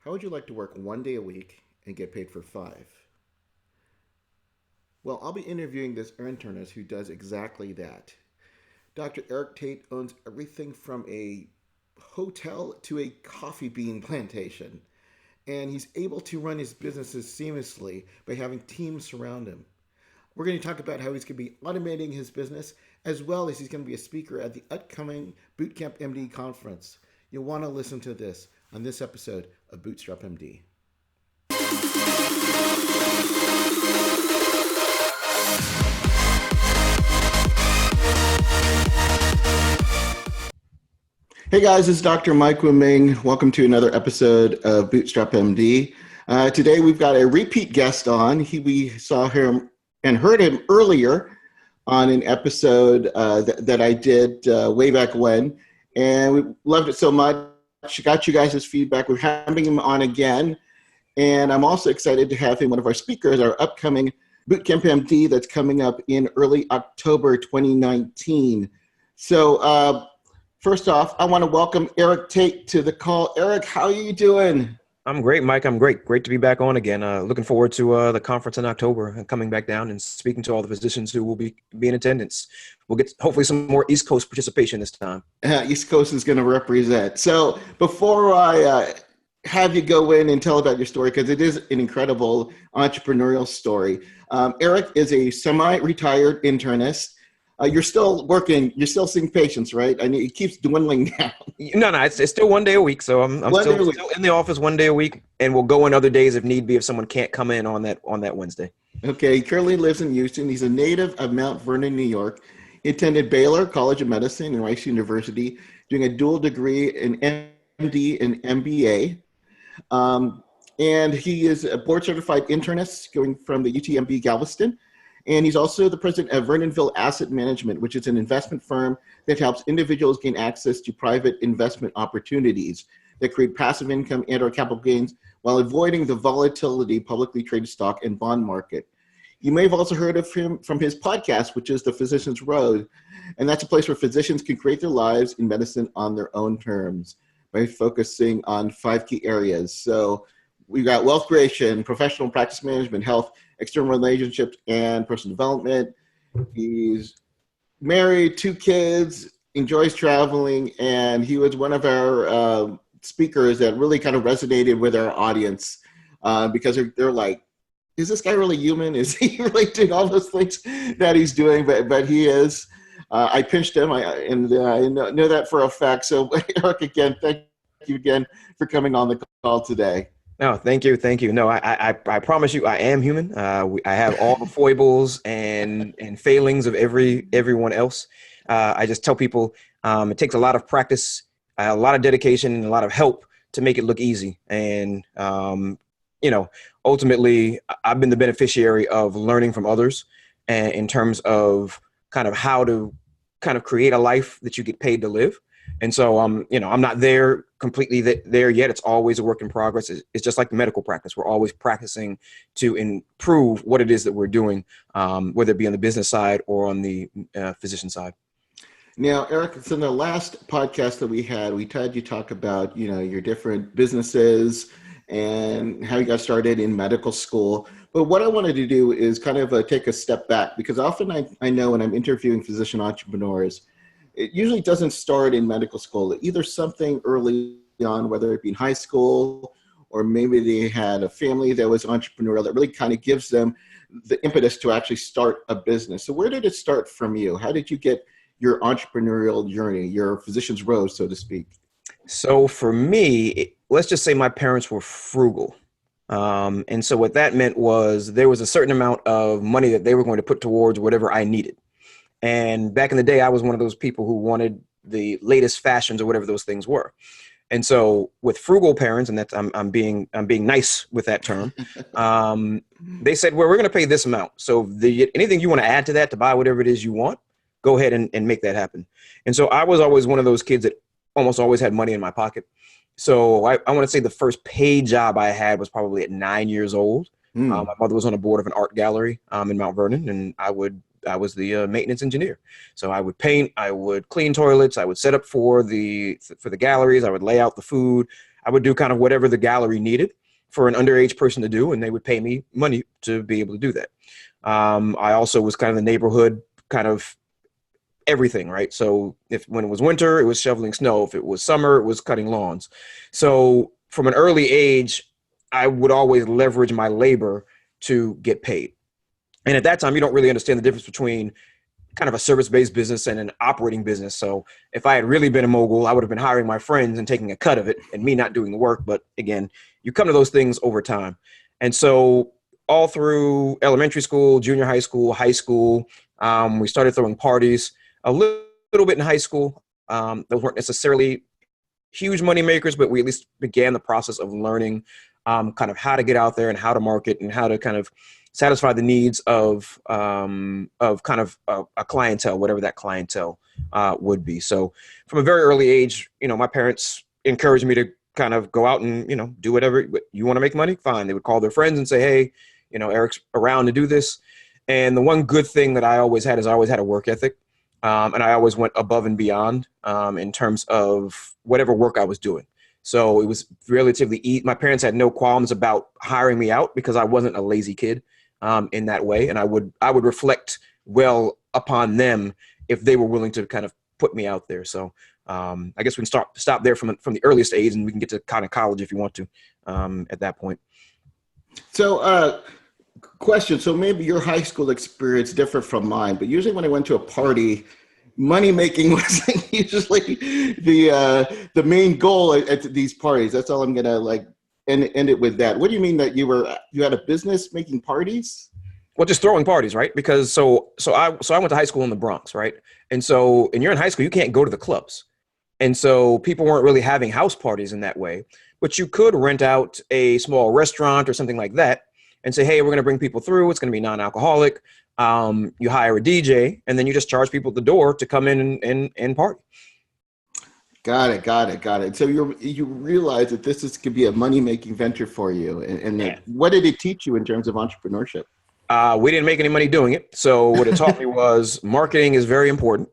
How would you like to work 1 day a week and get paid for five? Well, I'll be interviewing this internist who does exactly that. Dr. Eric Tait owns everything from a hotel to a coffee bean plantation, and he's able to run his businesses seamlessly by having teams surround him. We're going to talk about how he's going to be automating his business as well as he's going to be a speaker at the upcoming Bootcamp MD conference. You'll want to listen to this on this episode of Bootstrap MD. Hey guys, this is Dr. Mike Wiming. Welcome to another episode of Bootstrap MD. Today we've got a repeat guest on. We saw him and heard him earlier on an episode that I did way back when, and we loved it so much. Got you guys' feedback. We're having him on again, and I'm also excited to have him one of our speakers, our upcoming Bootcamp MD that's coming up in early October 2019. So first off, I want to welcome Eric Tait to the call. Eric, how are you doing? I'm great, Mike. I'm great. Great to be back on again. Looking forward to the conference in October and coming back down and speaking to all the physicians who will be in attendance. We'll get hopefully some more East Coast participation this time. East Coast is going to represent. So before I have you go in and tell about your story, because it is an incredible entrepreneurial story. Eric is a semi-retired internist. You're still working. You're still seeing patients, right? I mean, it keeps dwindling down. No, it's still 1 day a week. So I'm still in the office 1 day a week, and we'll go in other days if need be if someone can't come in on that Wednesday. Okay. He currently lives in Houston. He's a native of Mount Vernon, New York. He attended Baylor College of Medicine and Rice University, doing a dual degree in MD and MBA. And he is a board certified internist going from the UTMB Galveston. And he's also the president of Vernonville Asset Management, which is an investment firm that helps individuals gain access to private investment opportunities that create passive income and or capital gains while avoiding the volatility publicly traded stock and bond market. You may have also heard of him from his podcast, which is The Physician's Road. And that's a place where physicians can create their lives in medicine on their own terms by focusing on 5 key areas. So we've got wealth creation, professional practice management, health, external relationships, and personal development. He's married, 2 kids, enjoys traveling, and he was one of our speakers that really kind of resonated with our audience because they're like, is this guy really human? Is he really doing all those things that he's doing? But he is. I pinched him, and I know that for a fact. So Eric, again, thank you again for coming on the call today. No, thank you. No, I promise you, I am human. I have all the foibles and failings of everyone else. I just tell people it takes a lot of practice, a lot of dedication, and a lot of help to make it look easy. And ultimately, I've been the beneficiary of learning from others, and in terms of kind of how to kind of create a life that you get paid to live. And so, I'm not there completely there yet. It's always a work in progress. It's just like medical practice. We're always practicing to improve what it is that we're doing, whether it be on the business side or on the physician side. Now, Eric, so in the last podcast that we had you talk about, your different businesses and how you got started in medical school. But what I wanted to do is kind of take a step back, because often I know when I'm interviewing physician entrepreneurs, it usually doesn't start in medical school. Either something early on, whether it be in high school, or maybe they had a family that was entrepreneurial that really kind of gives them the impetus to actually start a business. So where did it start from you? How did you get your entrepreneurial journey, your physician's road, so to speak? So for me, let's just say my parents were frugal. And so what that meant was there was a certain amount of money that they were going to put towards whatever I needed. And back in the day, I was one of those people who wanted the latest fashions or whatever those things were. And so with frugal parents, and that's I'm being nice with that term, they said, well, we're going to pay this amount. So anything you want to add to that to buy whatever it is you want, go ahead and make that happen. And so I was always one of those kids that almost always had money in my pocket. So I want to say the first paid job I had was probably at 9 years old. My mother was on the board of an art gallery in Mount Vernon, and I was the maintenance engineer. So I would paint, I would clean toilets, I would set up for the galleries, I would lay out the food. I would do kind of whatever the gallery needed for an underage person to do, and they would pay me money to be able to do that. I also was kind of the neighborhood kind of everything, right? So if when it was winter, it was shoveling snow. If it was summer, it was cutting lawns. So from an early age, I would always leverage my labor to get paid. And at that time, you don't really understand the difference between kind of a service-based business and an operating business. So if I had really been a mogul, I would have been hiring my friends and taking a cut of it and me not doing the work. But again, you come to those things over time. And so all through elementary school, junior high school, we started throwing parties little bit in high school. Those weren't necessarily huge money makers, but we at least began the process of learning kind of how to get out there and how to market and how to kind of satisfy the needs of kind of a clientele, whatever that clientele would be. So from a very early age, my parents encouraged me to kind of go out and, do whatever you want to make money. Fine. They would call their friends and say, hey, Eric's around to do this. And the one good thing that I always had is I always had a work ethic. And I always went above and beyond in terms of whatever work I was doing. So it was relatively easy. My parents had no qualms about hiring me out because I wasn't a lazy kid in that way. And I would reflect well upon them if they were willing to kind of put me out there. So I guess we can stop there from the earliest age, and we can get to kind of college if you want to at that point. So question. So maybe your high school experience different from mine, but usually when I went to a party, money making was usually the main goal at these parties. That's all I'm gonna end it with that. What do you mean that you had a business making parties? Well, just throwing parties, right? Because so I went to high school in the Bronx, right? And you're in high school, you can't go to the clubs. And so people weren't really having house parties in that way, but you could rent out a small restaurant or something like that and say, hey, we're going to bring people through. It's going to be non-alcoholic. You hire a DJ, and then you just charge people at the door to come in and party. Got it. So you realize that could be a money-making venture for you. And what did it teach you in terms of entrepreneurship? We didn't make any money doing it. So what it taught me was marketing is very important.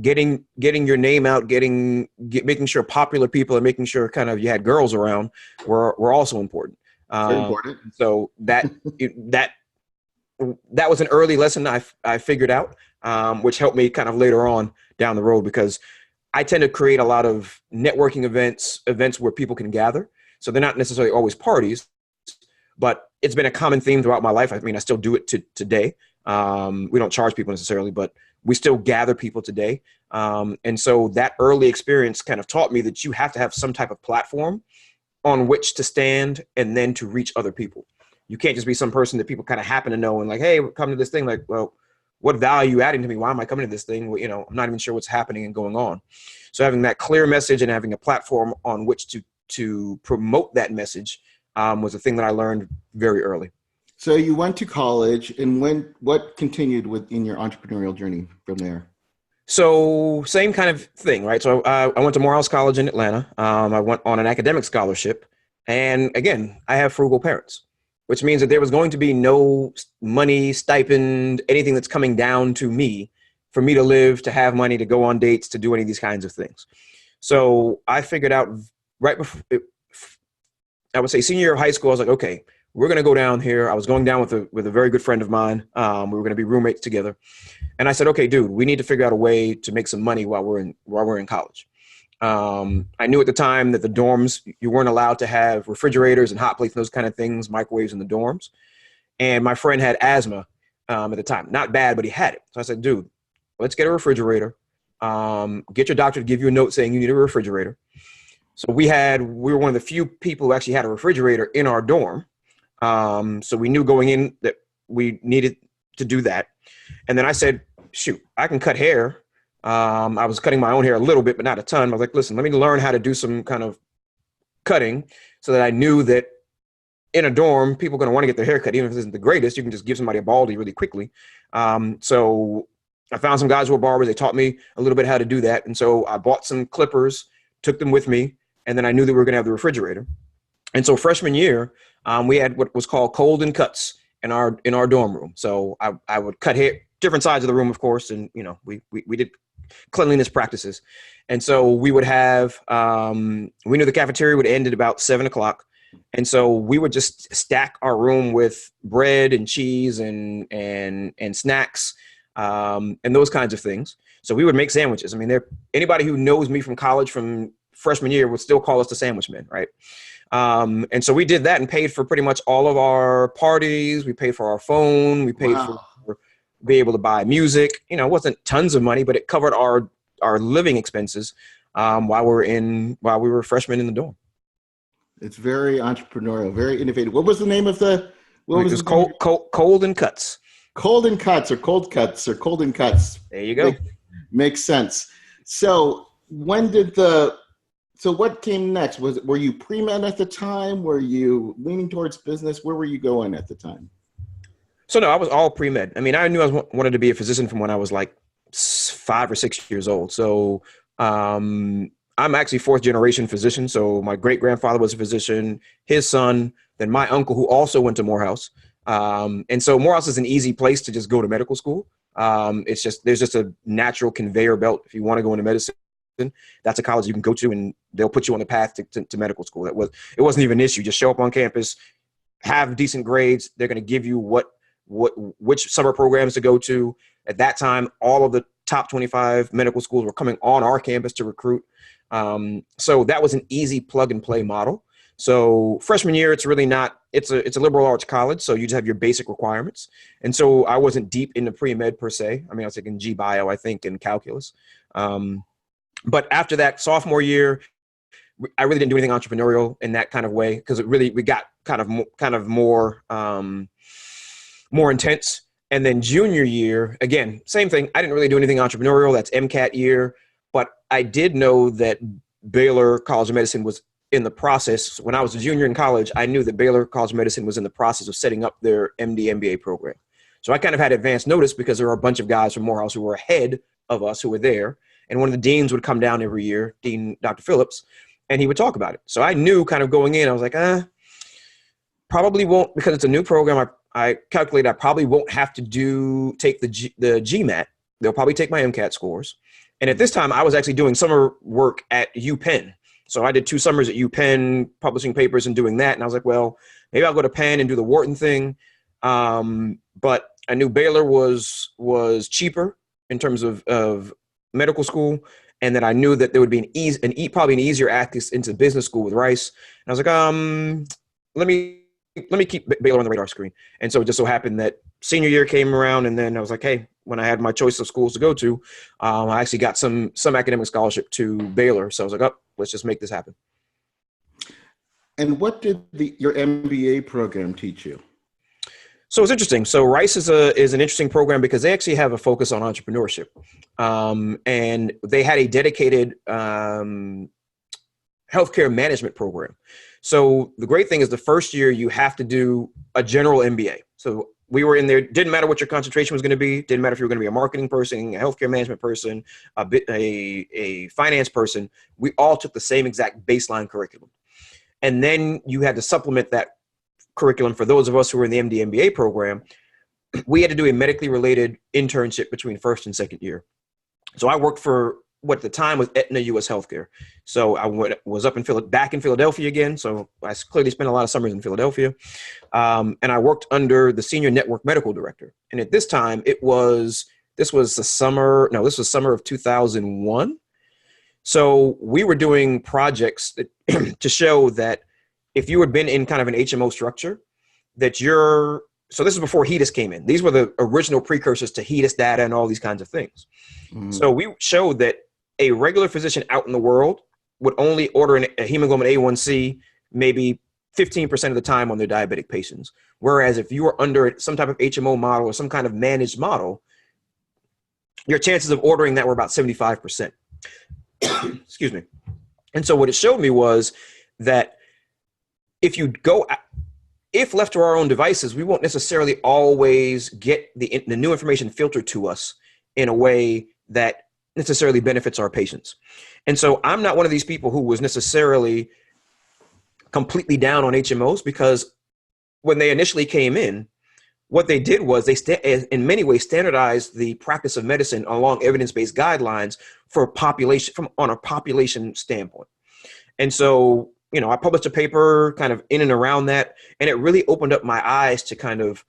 Getting your name out, making sure popular people and making sure kind of you had girls around were also important. Very important. So that was an early lesson I figured out, which helped me kind of later on down the road, because I tend to create a lot of networking events where people can gather. So they're not necessarily always parties, but it's been a common theme throughout my life. I mean, I still do it today. We don't charge people necessarily, but we still gather people today. And so that early experience kind of taught me that you have to have some type of platform on which to stand and then to reach other people. You can't just be some person that people kind of happen to know and like, hey, come to this thing. Like, well, what value are you adding to me? Why am I coming to this thing? Well, I'm not even sure what's happening and going on. So having that clear message and having a platform on which to promote that message was a thing that I learned very early. So you went to college, and what continued in your entrepreneurial journey from there? So same kind of thing, right? So I went to Morehouse College in Atlanta. I went on an academic scholarship. And again, I have frugal parents, which means that there was going to be no money, stipend, anything that's coming down to me for me to live, to have money, to go on dates, to do any of these kinds of things. So I figured out right before, I would say senior year of high school, I was like, okay, we're going to go down here. I was going down with a very good friend of mine. We were going to be roommates together. And I said, okay, dude, we need to figure out a way to make some money while we're in college. I knew at the time that the dorms, you weren't allowed to have refrigerators and hot plates and those kind of things, microwaves in the dorms. And my friend had asthma at the time. Not bad, but he had it. So I said, dude, let's get a refrigerator. Get your doctor to give you a note saying you need a refrigerator. So we were one of the few people who actually had a refrigerator in our dorm. So we knew going in that we needed to do that. And then I said, shoot, I can cut hair. I was cutting my own hair a little bit, but not a ton. I was like, listen, let me learn how to do some kind of cutting so that I knew that in a dorm, people are going to want to get their hair cut. Even if it isn't the greatest, you can just give somebody a baldy really quickly. So I found some guys who were barbers. They taught me a little bit how to do that. And so I bought some clippers, took them with me. And then I knew that we were going to have the refrigerator. And so freshman year, we had what was called cold and cuts in our dorm room. So I would cut hair, different sides of the room, of course. And, we did cleanliness practices. And so we would have, we knew the cafeteria would end at about 7 o'clock. And so we would just stack our room with bread and cheese and snacks, and those kinds of things. So we would make sandwiches. I mean, anybody who knows me from college from freshman year would still call us the sandwich men, right? And so we did that and paid for pretty much all of our parties. We paid for our phone. We paid for Wow. be able to buy music. You know, it wasn't tons of money, but it covered our living expenses while we were freshmen in the dorm. It's very entrepreneurial, very innovative. What was the name of the? What It was was the name? cold and cuts. Cold and Cuts or Cold Cuts or Cold and Cuts. There you go. Makes sense. So when did so what came next? Were you pre-med at the time? Were you leaning towards business? Where were you going at the time? So no, I was all pre-med. I mean, I knew wanted to be a physician from when I was like 5 or 6 years old. So I'm actually fourth generation physician. So my great grandfather was a physician, his son, then my uncle who also went to Morehouse. And so Morehouse is an easy place to just go to medical school. There's just a natural conveyor belt. If you want to go into medicine, that's a college you can go to, and they'll put you on the path to medical school. It wasn't even an issue. Just show up on campus, have decent grades. They're going to give you which summer programs to go to. At that time, all of the top 25 medical schools were coming on our campus to recruit. So that was an easy plug and play model. So freshman year, it's really not, it's a liberal arts college. So you just have your basic requirements. And so I wasn't deep into pre-med per se. I mean, I was taking G-bio, I think, and calculus. But after that sophomore year, I really didn't do anything entrepreneurial in that kind of way, because we got kind of more intense. And then junior year, again, same thing. I didn't really do anything entrepreneurial. That's MCAT year. But I did know that Baylor College of Medicine was in the process. When I was a junior in college, I knew that Baylor College of Medicine was in the process of setting up their MD MBA program. So I kind of had advance notice, because there were a bunch of guys from Morehouse who were ahead of us who were there. And one of the deans would come down every year, Dean Dr. Phillips, and he would talk about it. So I knew kind of going in, I was like, probably won't, because it's a new program. I calculated I probably won't have to take the GMAT. They'll probably take my MCAT scores. And at this time, I was actually doing summer work at UPenn. So I did 2 summers at UPenn, publishing papers and doing that. And I was like, well, maybe I'll go to Penn and do the Wharton thing. But I knew Baylor was cheaper in terms of medical school, and that I knew that there would be probably an easier access into business school with Rice. And I was like, let me keep Baylor on the radar screen. And so it just so happened that senior year came around, and then I was like, hey, when I had my choice of schools to go to, I actually got some academic scholarship to Baylor. So I was like, let's just make this happen. And what did your MBA program teach you? So it's interesting. So Rice is an interesting program, because they actually have a focus on entrepreneurship. And they had a dedicated healthcare management program. So the great thing is, the first year you have to do a general MBA. So we were in there, didn't matter what your concentration was going to be, didn't matter if you were going to be a marketing person, a healthcare management person, a finance person. We all took the same exact baseline curriculum. And then you had to supplement that curriculum. For those of us who were in the MD MBA program, we had to do a medically related internship between first and second year. So I worked for what at the time was Aetna US Healthcare. So I was back in Philadelphia again. So I clearly spent a lot of summers in Philadelphia. And I worked under the senior network medical director. And at this time, this was summer of 2001. So we were doing projects to show that if you had been in kind of an HMO structure, so this is before HEDIS came in. These were the original precursors to HEDIS data and all these kinds of things. Mm-hmm. So we showed that a regular physician out in the world would only order a hemoglobin A1C maybe 15% of the time on their diabetic patients. Whereas if you were under some type of HMO model or some kind of managed model, your chances of ordering that were about 75%. Excuse me. And so what it showed me was that if left to our own devices, we won't necessarily always get the new information filtered to us in a way that necessarily benefits our patients. And so I'm not one of these people who was necessarily completely down on HMOs, because when they initially came in, what they did was in many ways standardized the practice of medicine along evidence-based guidelines for population from on a population standpoint. And so, I published a paper kind of in and around that, and it really opened up my eyes to kind of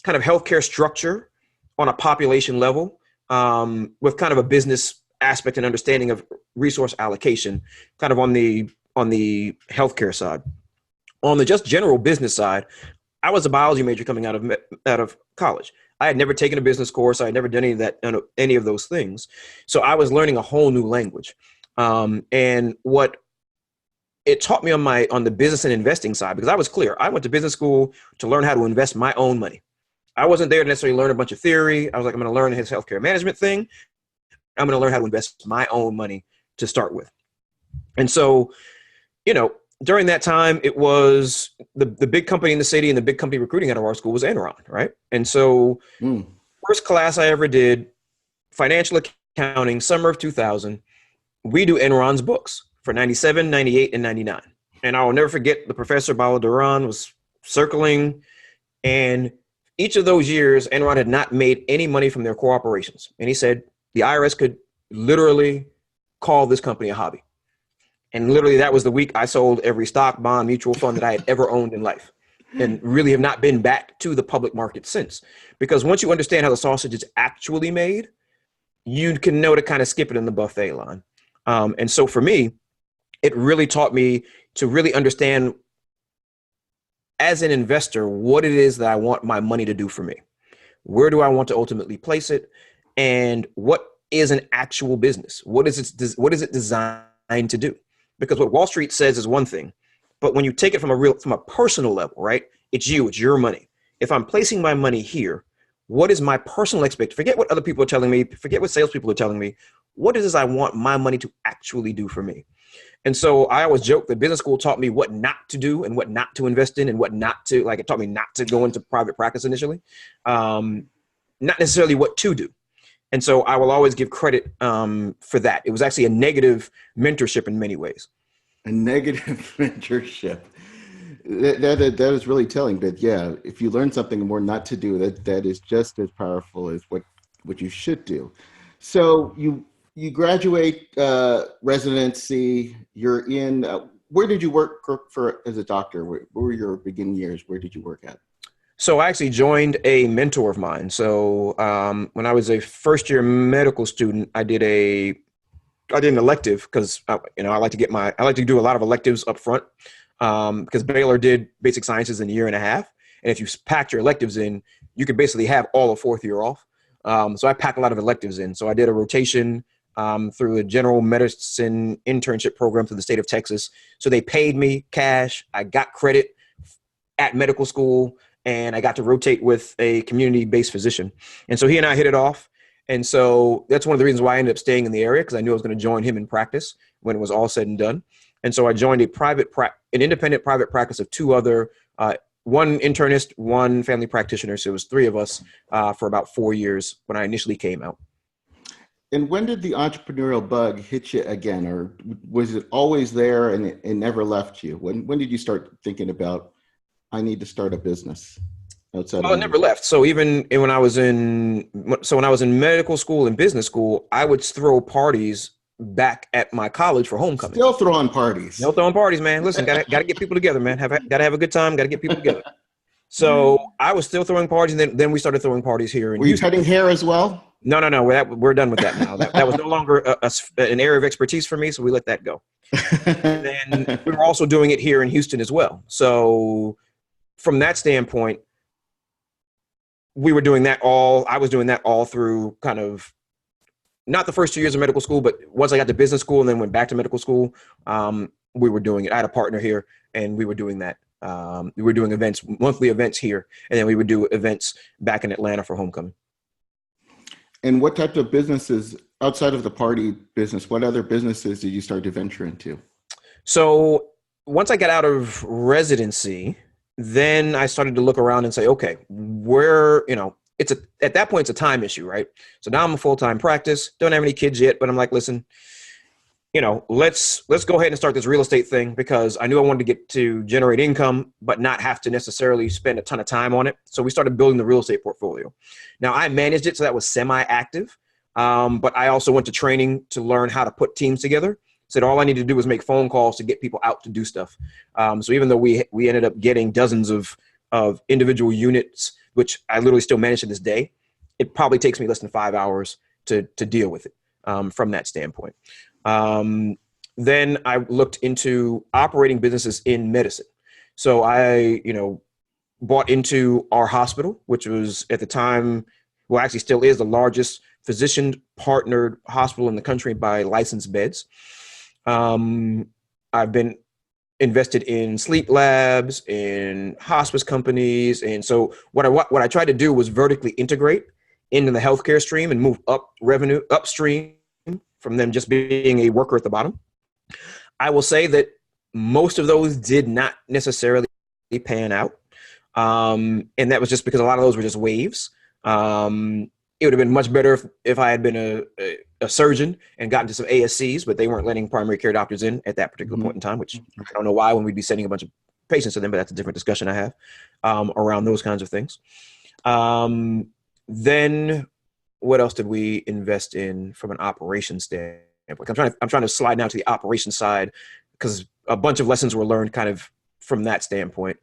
healthcare structure on a population level, with kind of a business aspect and understanding of resource allocation, kind of on the healthcare side. On the just general business side, I was a biology major coming out of college. I had never taken a business course. I had never done any of those things. So I was learning a whole new language. And what it taught me on the business and investing side, because I was clear, I went to business school to learn how to invest my own money. I wasn't there to necessarily learn a bunch of theory. I was like, I'm going to learn his healthcare management thing. I'm going to learn how to invest my own money to start with. And so, during that time, it was the big company in the city and the big company recruiting out of our school was Enron, right? And so first class I ever did, financial accounting, summer of 2000, we do Enron's books for 97, 98, and 99. And I will never forget the professor, Bala Duran, was circling, and each of those years, Enron had not made any money from their core operations. And he said the IRS could literally call this company a hobby. And literally that was the week I sold every stock, bond, mutual fund that I had ever owned in life, and really have not been back to the public market since. Because once you understand how the sausage is actually made, you can know to kind of skip it in the buffet line. And so for me, it really taught me to really understand as an investor what it is that I want my money to do for me. Where do I want to ultimately place it? And what is an actual business? What is it designed to do? Because what Wall Street says is one thing, but when you take it from a personal level, right? It's your money. If I'm placing my money here, what is my personal expectation? Forget what other people are telling me. Forget what salespeople are telling me. What is this I want my money to actually do for me? And so I always joke that business school taught me what not to do and what not to invest in and what not to, like it taught me not to go into private practice initially, not necessarily what to do. And so I will always give credit for that. It was actually a negative mentorship in many ways. A negative mentorship. That is really telling. But yeah, if you learn something more not to do, that is just as powerful as what you should do. So you graduate residency. You're in. Where did you work for as a doctor? Where were your beginning years? Where did you work at? So I actually joined a mentor of mine. So when I was a first year medical student, I did an elective because I like to do a lot of electives up front because Baylor did basic sciences in a year and a half, and if you packed your electives in, you could basically have all of fourth year off. So I packed a lot of electives in. So I did a rotation through a general medicine internship program through the state of Texas. So they paid me cash. I got credit at medical school, and I got to rotate with a community-based physician. And so he and I hit it off. And so that's one of the reasons why I ended up staying in the area, because I knew I was going to join him in practice when it was all said and done. And so I joined an independent private practice of two other, one internist, one family practitioner. So it was three of us for about 4 years when I initially came out. And when did the entrepreneurial bug hit you again, or was it always there and it never left you? When did you start thinking about, I need to start a business outside Well, of it never left. So even when I was in medical school and business school, I would throw parties back at my college for homecoming. Still throwing parties. No throwing parties, man. Listen, gotta get people together, man. Gotta have a good time. Gotta get people together. So I was still throwing parties, and then we started throwing parties here in Were you Houston. cutting hair as well? No. We're done with that now. That was no longer an area of expertise for me, so we let that go. And then we were also doing it here in Houston as well. So from that standpoint, I was doing that all through kind of not the first 2 years of medical school, but once I got to business school and then went back to medical school, we were doing it. I had a partner here, and we were doing that. We were doing monthly events here, and then we would do events back in Atlanta for homecoming. And what type of businesses outside of the party business, what other businesses did you start to venture into? So once I got out of residency, then I started to look around and say, okay, at that point, it's a time issue, right? So now I'm a full-time practice, don't have any kids yet, but I'm like, listen, let's go ahead and start this real estate thing because I knew I wanted to get to generate income, but not have to necessarily spend a ton of time on it. So we started building the real estate portfolio. Now I managed it, so that was semi-active. But I also went to training to learn how to put teams together. Said all I needed to do was make phone calls to get people out to do stuff. So even though we ended up getting dozens of individual units, which I literally still manage to this day, it probably takes me less than 5 hours to deal with it from that standpoint. Then I looked into operating businesses in medicine. So I bought into our hospital, which was at the time, well, actually still is the largest physician partnered hospital in the country by licensed beds. I've been invested in sleep labs, in hospice companies. And so what I tried to do was vertically integrate into the healthcare stream and move up revenue upstream from them just being a worker at the bottom. I will say that most of those did not necessarily pan out. And that was just because a lot of those were just waves. It would have been much better if I had been a surgeon and gotten to some ASCs, but they weren't letting primary care doctors in at that particular point in time, which I don't know why when we'd be sending a bunch of patients to them, but that's a different discussion I have around those kinds of things. Then what else did we invest in from an operations standpoint? I'm trying to slide now to the operations side because a bunch of lessons were learned kind of from that standpoint.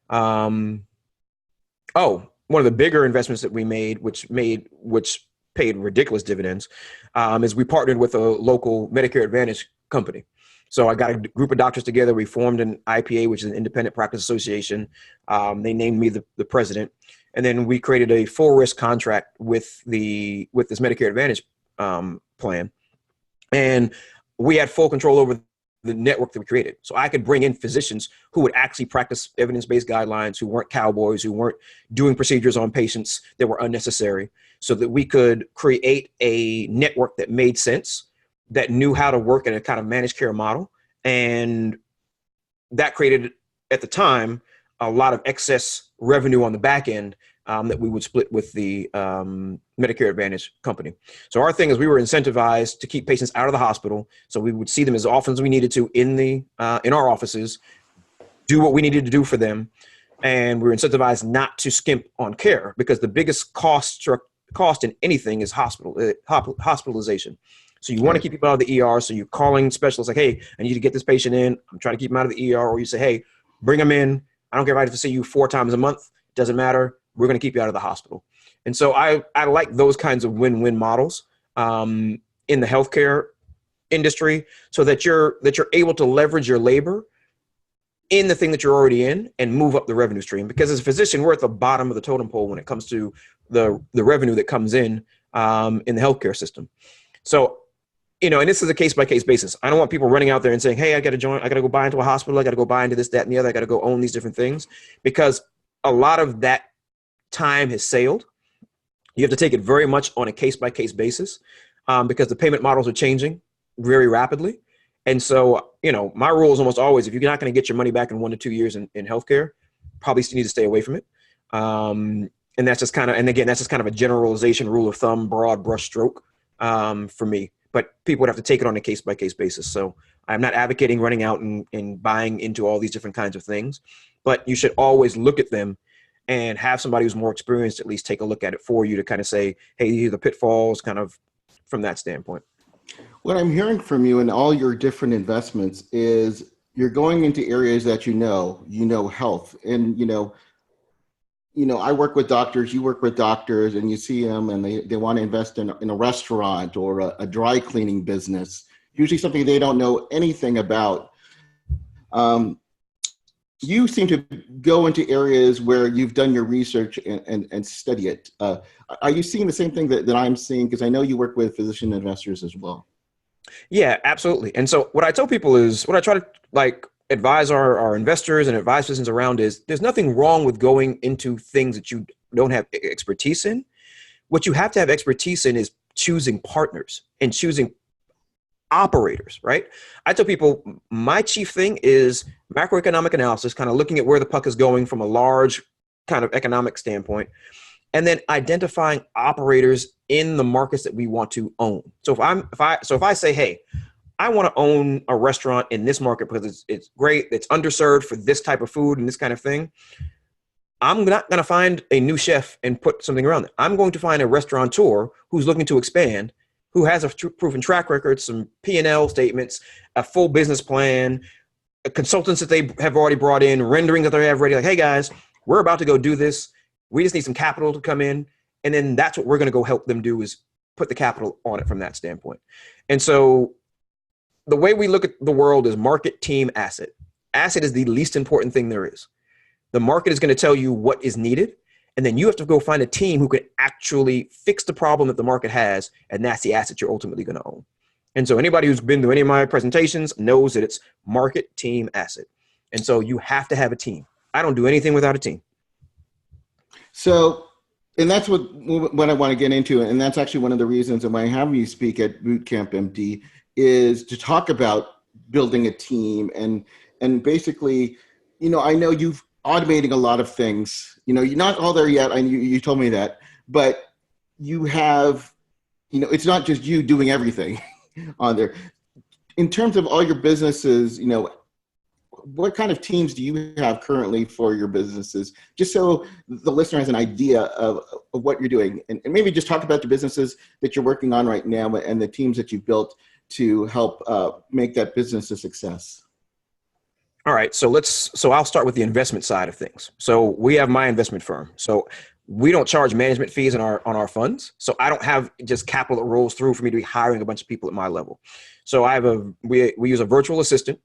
One of the bigger investments that we made, which paid ridiculous dividends, is we partnered with a local Medicare Advantage company. So I got a group of doctors together. We formed an IPA, which is an independent practice association. They named me the president. And then we created a full risk contract with this Medicare Advantage plan. And we had full control over the network that we created. So I could bring in physicians who would actually practice evidence-based guidelines, who weren't cowboys, who weren't doing procedures on patients that were unnecessary, so that we could create a network that made sense, that knew how to work in a kind of managed care model. And that created, at the time, a lot of excess revenue on the back end that we would split with the Medicare Advantage company. So our thing is we were incentivized to keep patients out of the hospital. So we would see them as often as we needed to in our offices, do what we needed to do for them. And we were incentivized not to skimp on care because the biggest cost in anything is hospitalization. So you want to keep people out of the ER. So you're calling specialists like, hey, I need to get this patient in. I'm trying to keep them out of the ER. Or you say, hey, bring them in. I don't care if I have to see you 4 times a month. Doesn't matter. We're going to keep you out of the hospital. And so I like those kinds of win-win models in the healthcare industry so that you're able to leverage your labor in the thing that you're already in and move up the revenue stream. Because as a physician, we're at the bottom of the totem pole when it comes to the revenue that comes in the healthcare system. So, and this is a case-by-case basis. I don't want people running out there and saying, hey, I got to go buy into a hospital. I got to go buy into this, that, and the other. I got to go own these different things, because a lot of that time has sailed. You have to take it very much on a case-by-case basis because the payment models are changing very rapidly. And so, my rule is almost always, if you're not going to get your money back in 1 to 2 years in healthcare, probably still need to stay away from it. And that's just kind of a generalization, rule of thumb, broad brush stroke for me. But people would have to take it on a case-by-case basis. So I'm not advocating running out and buying into all these different kinds of things, but you should always look at them and have somebody who's more experienced at least take a look at it for you to kind of say, hey, these are the pitfalls, kind of from that standpoint. What I'm hearing from you in all your different investments is you're going into areas that health, and I work with doctors, you work with doctors, and you see them and they want to invest in a restaurant or a dry cleaning business, usually something they don't know anything about. You seem to go into areas where you've done your research and study it. Are you seeing the same thing that I'm seeing? Because I know you work with physician investors as well. Yeah, absolutely. And so what I tell people is, what I try to advise our investors and advise physicians around is, there's nothing wrong with going into things that you don't have expertise in. What you have to have expertise in is choosing partners and choosing operators, right? I tell people my chief thing is macroeconomic analysis, kind of looking at where the puck is going from a large kind of economic standpoint, and then identifying operators in the markets that we want to own. So if I say, hey, I want to own a restaurant in this market because it's great. It's underserved for this type of food and this kind of thing. I'm not going to find a new chef and put something around it. I'm going to find a restaurateur who's looking to expand, who has a proven track record, some P&L statements, a full business plan, consultants that they have already brought in, rendering that they have ready. Like, hey guys, we're about to go do this. We just need some capital to come in. And then that's what we're going to go help them do, is put the capital on it from that standpoint. And so the way we look at the world is market, team, asset. Asset is the least important thing there is. The market is going to tell you what is needed, and then you have to go find a team who can actually fix the problem that the market has, and that's the asset you're ultimately going to own. And so anybody who's been to any of my presentations knows that it's market, team, asset. And so you have to have a team. I don't do anything without a team. So, and that's what I want to get into, and that's actually one of the reasons that I have you speak at Bootcamp MD is to talk about building a team and basically, I know you've automating a lot of things. You're not all there yet. You told me that, but you have, it's not just you doing everything on there. In terms of all your businesses, what kind of teams do you have currently for your businesses? Just so the listener has an idea of what you're doing, and maybe just talk about the businesses that you're working on right now and the teams that you've built to help make that business a success. All right. So I'll start with the investment side of things. So we have my investment firm. So we don't charge management fees on our funds. So I don't have just capital that rolls through for me to be hiring a bunch of people at my level. So we use a virtual assistant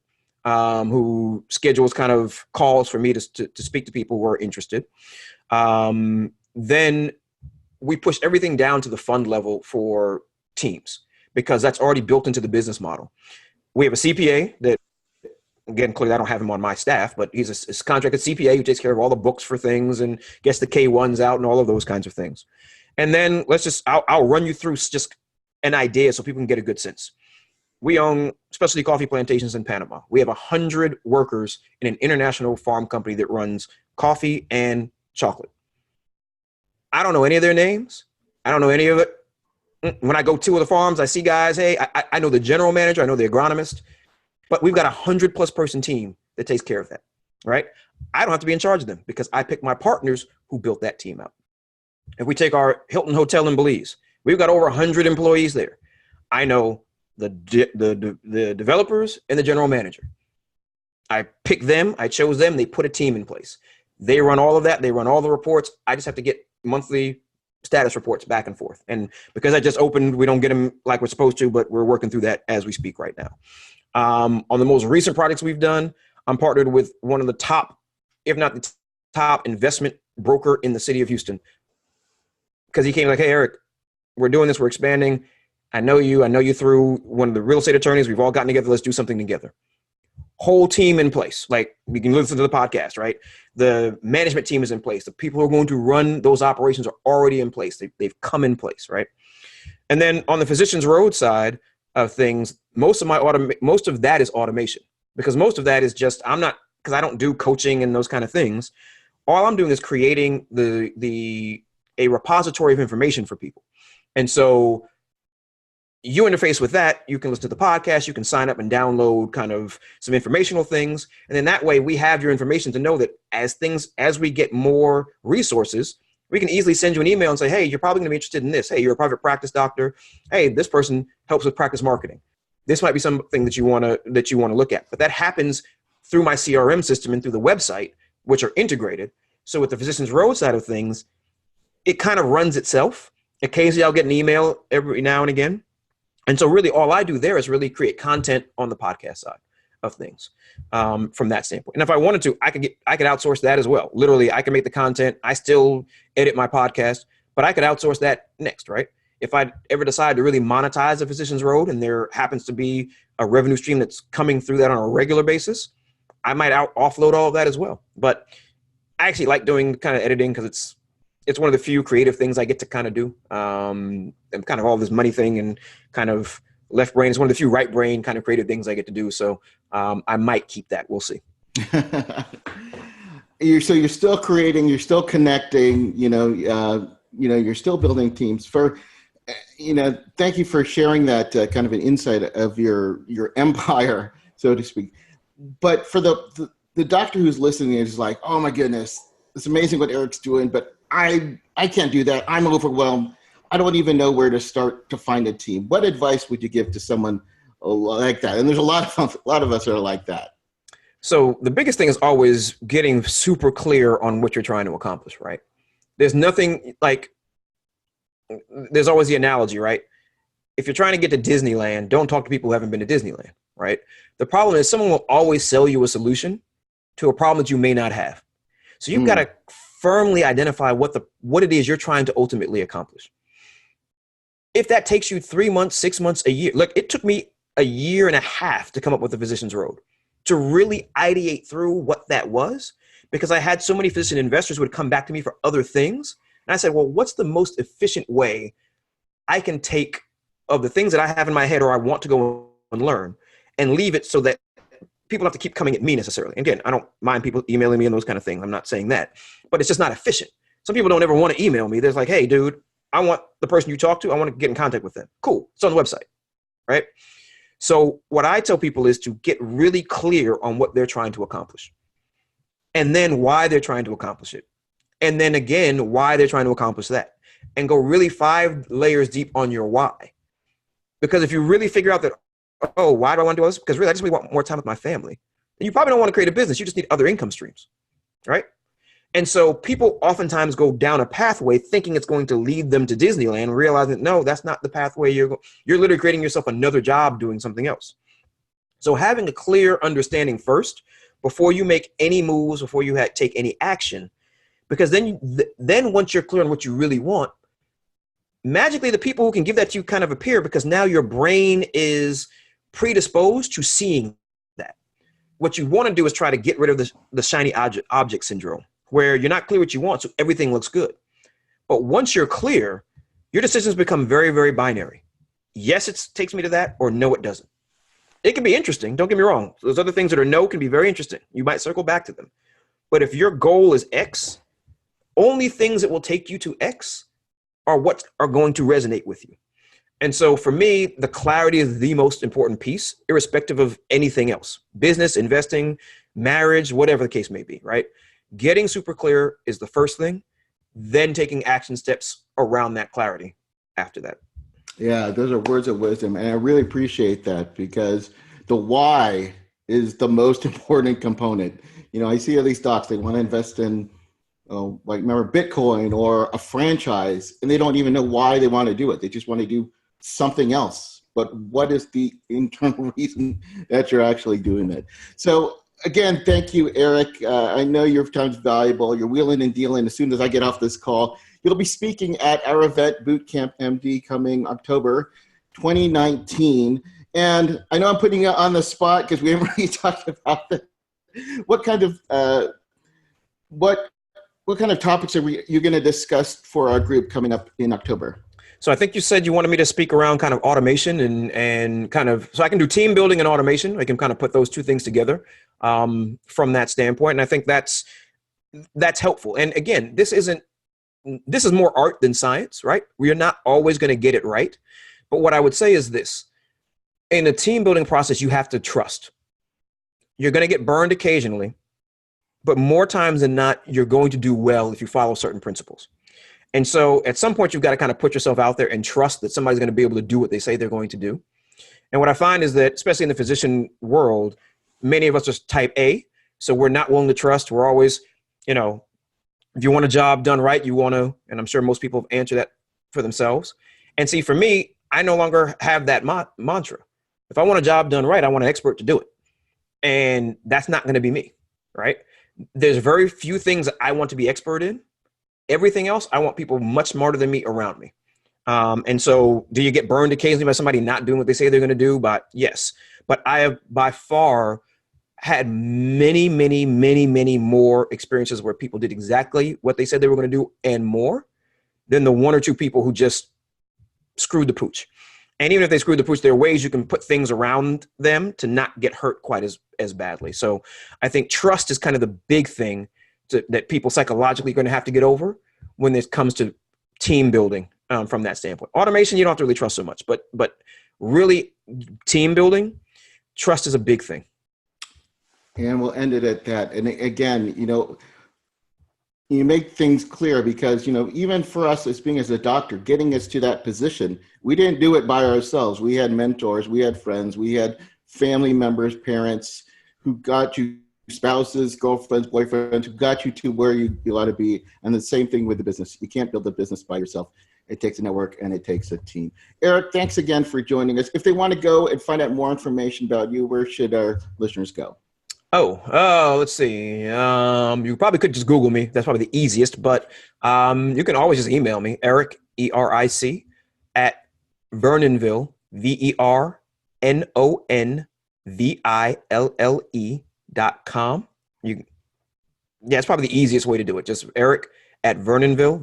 who schedules kind of calls for me to speak to people who are interested. Then we push everything down to the fund level for teams because that's already built into the business model. We have a CPA that, again, clearly I don't have him on my staff, but he's a contracted CPA who takes care of all the books for things and gets the K1s out and all of those kinds of things. And then I'll run you through just an idea so people can get a good sense. We own specialty coffee plantations in Panama. We have 100 workers in an international farm company that runs coffee and chocolate. I don't know any of their names. I don't know any of it. When I go to the farms, I see guys, hey, I know the general manager, I know the agronomist, but we've got 100+ person team that takes care of that, right? I don't have to be in charge of them because I pick my partners who built that team out. If we take our Hilton Hotel in Belize, we've got over 100 employees there. I know the developers and the general manager. I pick them, I chose them, they put a team in place. They run all of that, they run all the reports. I just have to get monthly status reports back and forth. And because I just opened, we don't get them like we're supposed to, but we're working through that as we speak right now. On the most recent projects we've done, I'm partnered with one of the top, if not the top investment broker in the city of Houston. Because he came like, hey, Eric, we're doing this, we're expanding. I know you through one of the real estate attorneys. We've all gotten together. Let's do something together. Whole team in place. Like, we can listen to the podcast, right? The management team is in place. The people who are going to run those operations are already in place. They've come in place, right? And then on the Physicians Road side of things, most of that is automation, because most of that is just, because I don't do coaching and those kind of things. All I'm doing is creating a repository of information for people. And so you interface with that, you can listen to the podcast, you can sign up and download kind of some informational things. And then that way we have your information to know that as we get more resources, we can easily send you an email and say, hey, you're probably going to be interested in this. Hey, you're a private practice doctor. Hey, this person helps with practice marketing. This might be something that you want to look at. But that happens through my CRM system and through the website, which are integrated. So with the Physicians Road side of things, it kind of runs itself. Occasionally I'll get an email every now and again. And so really all I do there is really create content on the podcast side of things from that standpoint. And if I wanted to, I could outsource that as well. Literally, I can make the content. I still edit my podcast, but I could outsource that next, right? If I ever decide to really monetize the Physicians Road and there happens to be a revenue stream that's coming through that on a regular basis, I might offload all of that as well. But I actually like doing kind of editing because it's one of the few creative things I get to kind of do. And kind of all this money thing and kind of left brain is one of the few right brain kind of creative things I get to do. So I might keep that. We'll see. You're still creating, you're still connecting, you're still building teams. Thank you for sharing that kind of an insight of your empire, so to speak. But for the doctor who's listening is like, oh my goodness, it's amazing what Eric's doing, but I can't do that. I'm overwhelmed. I don't even know where to start to find a team. What advice would you give to someone like that? And there's a lot of us are like that. So the biggest thing is always getting super clear on what you're trying to accomplish, right? There's nothing like, there's always the analogy, right? If you're trying to get to Disneyland, don't talk to people who haven't been to Disneyland, right? The problem is someone will always sell you a solution to a problem that you may not have. So you've got Hmm. to firmly identify what it is you're trying to ultimately accomplish. If that takes you 3 months, 6 months, a year, look, it took me a year and a half to come up with the physician's road, to really ideate through what that was, because I had so many physician investors who would come back to me for other things. And I said, well, what's the most efficient way I can take of the things that I have in my head or I want to go and learn and leave it so that people don't have to keep coming at me necessarily. And again, I don't mind people emailing me and those kind of things. I'm not saying that, but it's just not efficient. Some people don't ever want to email me. There's like, hey, dude, I want the person you talk to. I want to get in contact with them. Cool. It's on the website, right? So what I tell people is to get really clear on what they're trying to accomplish and then why they're trying to accomplish it. And then again, why they're trying to accomplish that, and go really 5 layers deep on your why. Because if you really figure out that, oh, why do I want to do this? Because really, I just really want more time with my family. And you probably don't want to create a business. You just need other income streams, right? And so people oftentimes go down a pathway thinking it's going to lead them to Disneyland, realizing that no, that's not the pathway. You're literally creating yourself another job doing something else. So having a clear understanding first before you make any moves, before you take any action, because then once you're clear on what you really want, magically the people who can give that to you kind of appear, because now your brain is predisposed to seeing that. What you want to do is try to get rid of the shiny object syndrome, where you're not clear what you want, so everything looks good. But once you're clear, your decisions become very, very binary. Yes, it takes me to that, or no, it doesn't. It can be interesting. Don't get me wrong. Those other things that are no can be very interesting. You might circle back to them. But if your goal is X, only things that will take you to X are what are going to resonate with you. And so for me, the clarity is the most important piece, irrespective of anything else. Business, investing, marriage, whatever the case may be, right? Getting super clear is the first thing, then taking action steps around that clarity after that. Yeah, those are words of wisdom, and I really appreciate that because the why is the most important component. I see all these docs, they want to invest in, like, remember, Bitcoin or a franchise, and they don't even know why they want to do it. They just want to do something else. But what is the internal reason that you're actually doing it? So again, thank you, Eric. I know your time's valuable. You're wheeling and dealing. As soon as I get off this call, you'll be speaking at our event, Bootcamp MD, coming October 2019. And I know I'm putting you on the spot because we haven't really talked about it. What kind of what what kind of topics are you going to discuss for our group coming up in October? So I think you said you wanted me to speak around kind of automation and kind of, so I can do team building and automation. I can kind of put those two things together from that standpoint. And I think that's helpful. And again, this is more art than science, right? We are not always going to get it right. But what I would say is this: in a team building process, you have to trust. You're going to get burned occasionally, but more times than not, you're going to do well if you follow certain principles. And so at some point, you've got to kind of put yourself out there and trust that somebody's going to be able to do what they say they're going to do. And what I find is that, especially in the physician world, many of us are type A. So we're not willing to trust. We're always, if you want a job done right, you want to, and I'm sure most people have answered that for themselves. And see, for me, I no longer have that mantra. If I want a job done right, I want an expert to do it. And that's not going to be me, right? There's very few things that I want to be expert in. Everything else, I want people much smarter than me around me. And so do you get burned occasionally by somebody not doing what they say they're going to do? But yes, but I have by far had many, many, many, many more experiences where people did exactly what they said they were going to do and more than the one or two people who just screwed the pooch. And even if they screwed the pooch, there are ways you can put things around them to not get hurt quite as badly. So I think trust is kind of the big thing that people psychologically are going to have to get over when it comes to team building from that standpoint. Automation, you don't have to really trust so much, but really team building, trust is a big thing. And we'll end it at that. And again, you make things clear because, even for us as being as a doctor, getting us to that position, we didn't do it by ourselves. We had mentors, we had friends, we had family members, parents who got you, spouses, girlfriends, boyfriends, who got you to where you ought to be. And the same thing with the business. You can't build a business by yourself. It takes a network and it takes a team. Eric, thanks again for joining us. If they want to go and find out more information about you, where should our listeners go? Let's see. You probably could just Google me. That's probably the easiest, but you can always just email me, Eric, ERIC, at Vernonville, VERNONVILLE.com. Yeah, it's probably the easiest way to do it. Just Eric at Vernonville,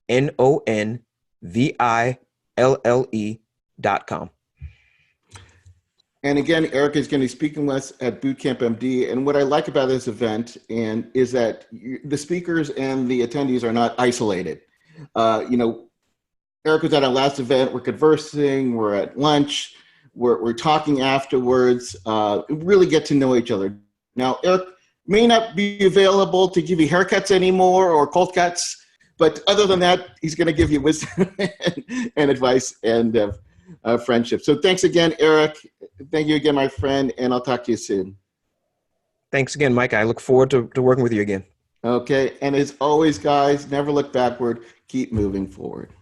VERNONVILLE.com. And again, Eric is going to be speaking with us at Bootcamp MD. And what I like about this event is that the speakers and the attendees are not isolated. Eric was at our last event. We're conversing. We're at lunch. We're talking afterwards. Really get to know each other. Now, Eric may not be available to give you haircuts anymore or cold cuts, but other than that, he's going to give you wisdom and advice and friendship. So thanks again, Eric. Thank you again, my friend, and I'll talk to you soon. Thanks again, Mike. I look forward to working with you again. Okay, and as always, guys, never look backward. Keep moving forward.